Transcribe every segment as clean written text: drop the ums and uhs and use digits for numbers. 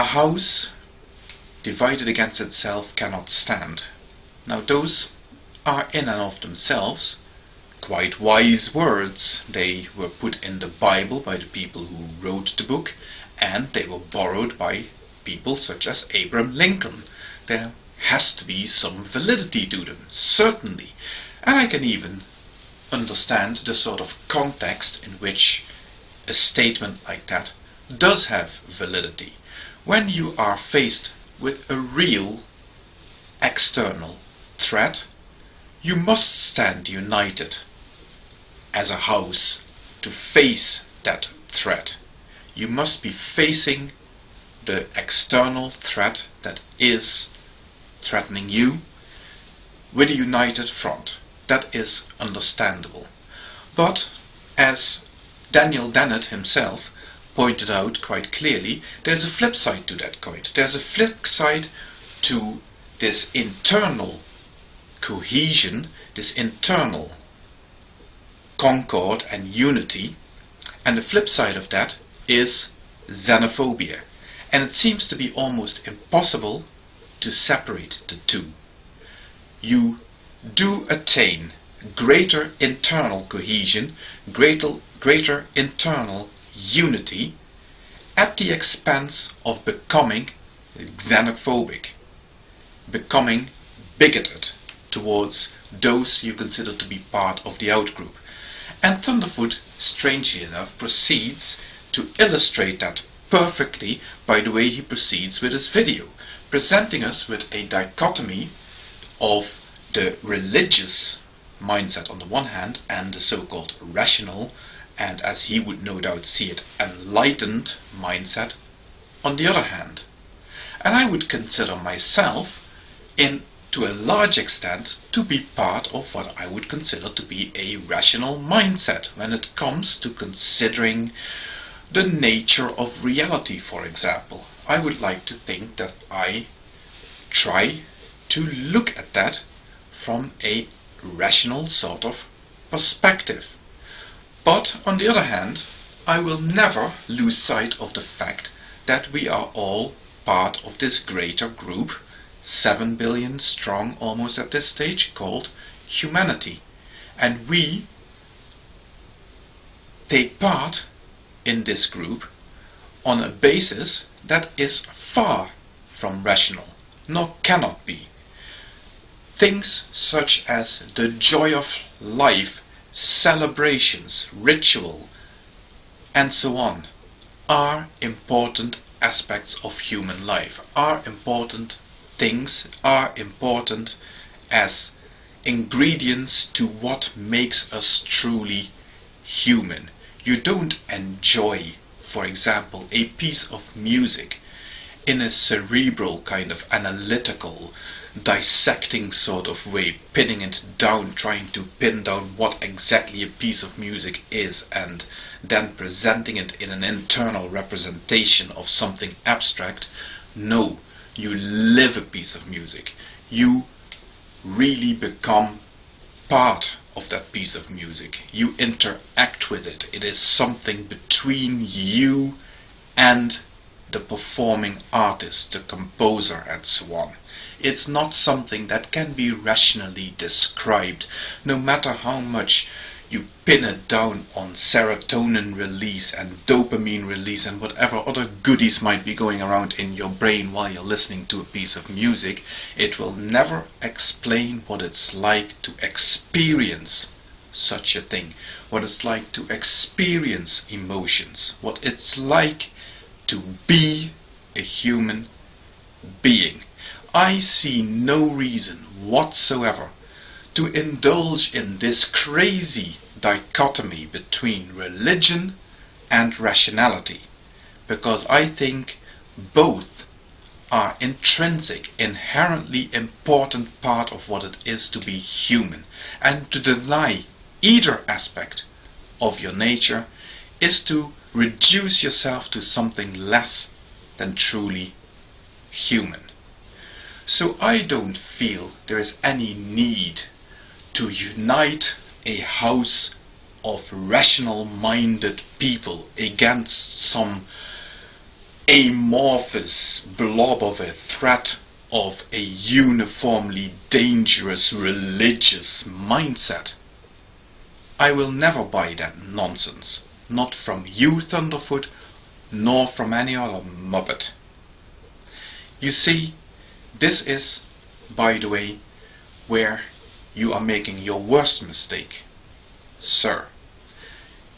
A house divided against itself cannot stand. Now those are in and of themselves quite wise words. They were put in the Bible by the people who wrote the book, and they were borrowed by people such as Abraham Lincoln. There has to be some validity to them, certainly. And I can even understand the sort of context in which a statement like that does have validity. When you are faced with a real external threat, you must stand united as a house to face that threat. You must be facing the external threat that is threatening you with a united front. That is understandable. But as Daniel Dennett himself pointed out quite clearly, there's a flip side to that coin. There's a flip side to this internal cohesion, this internal concord and unity, and the flip side of that is xenophobia. And it seems to be almost impossible to separate the two. You do attain greater internal cohesion, greater internal unity at the expense of becoming xenophobic, becoming bigoted towards those you consider to be part of the outgroup. And Thunderfoot, strangely enough, proceeds to illustrate that perfectly by the way he proceeds with his video, presenting us with a dichotomy of the religious mindset on the one hand and the so-called rational, and as he would no doubt see it, enlightened mindset on the other hand. And I would consider myself, to a large extent, to be part of what I would consider to be a rational mindset when it comes to considering the nature of reality, for example. I would like to think that I try to look at that from a rational sort of perspective. But on the other hand, I will never lose sight of the fact that we are all part of this greater group, 7 billion strong almost at this stage, called humanity. And we take part in this group on a basis that is far from rational, nor cannot be. Things such as the joy of life, celebrations, ritual, and so on, are important aspects of human life, are important things, are important as ingredients to what makes us truly human. You don't enjoy, for example, a piece of music in a cerebral kind of analytical, dissecting sort of way, pinning it down, trying to pin down what exactly a piece of music is, and then presenting it in an internal representation of something abstract. No, you live a piece of music. You really become part of that piece of music. You interact with it. It is something between you and the performing artist, the composer, and so on. It's not something that can be rationally described, no matter how much you pin it down on serotonin release and dopamine release and whatever other goodies might be going around in your brain while you're listening to a piece of music. It will never explain what it's like to experience such a thing, what it's like to experience emotions, what it's like to be a human being. I see no reason whatsoever to indulge in this crazy dichotomy between religion and rationality, because I think both are intrinsic, inherently important part of what it is to be human, and to deny either aspect of your nature is to reduce yourself to something less than truly human. So I don't feel there is any need to unite a house of rational-minded people against some amorphous blob of a threat of a uniformly dangerous religious mindset. I will never buy that nonsense, not from you, Thunderfoot, nor from any other muppet. You see, this is, by the way, where you are making your worst mistake, sir.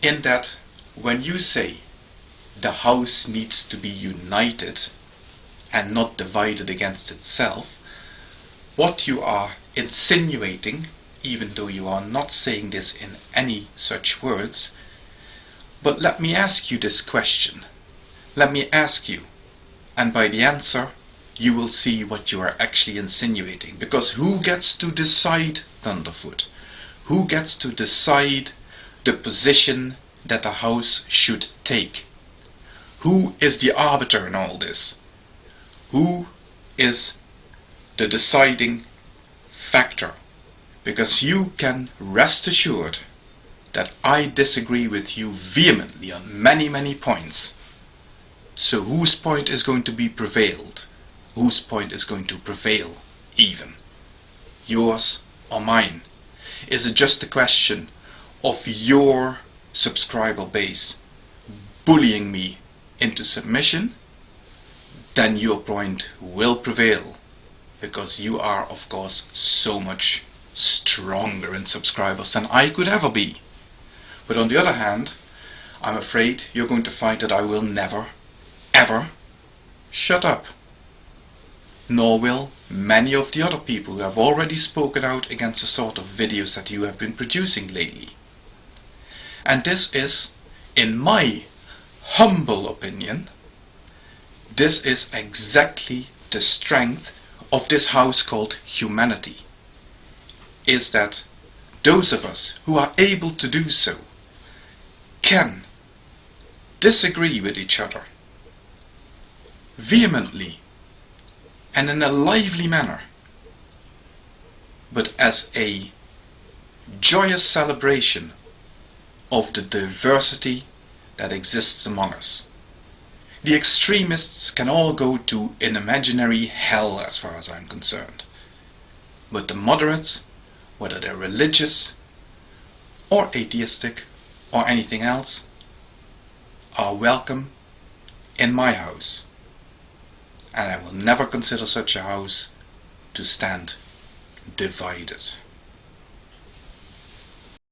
In that, when you say the house needs to be united and not divided against itself, what you are insinuating, even though you are not saying this in any such words, but let me ask you this question. Let me ask you, and by the answer you will see what you are actually insinuating. Because who gets to decide, Thunderfoot? Who gets to decide the position that a house should take? Who is the arbiter in all this? Who is the deciding factor? Because you can rest assured that I disagree with you vehemently on many, many points. So whose point is going to be prevailed? Whose point is going to prevail even? Yours or mine? Is it just a question of your subscriber base bullying me into submission? Then your point will prevail, because you are, of course, so much stronger in subscribers than I could ever be. But on the other hand, I'm afraid you're going to find that I will never, ever shut up. Nor will many of the other people who have already spoken out against the sort of videos that you have been producing lately. And this is, in my humble opinion, this is exactly the strength of this house called humanity. Is that those of us who are able to do so can disagree with each other vehemently and in a lively manner, but as a joyous celebration of the diversity that exists among us. The extremists can all go to an imaginary hell as far as I'm concerned, but the moderates, whether they're religious or atheistic or anything else, are welcome in my house, and I will never consider such a house to stand divided.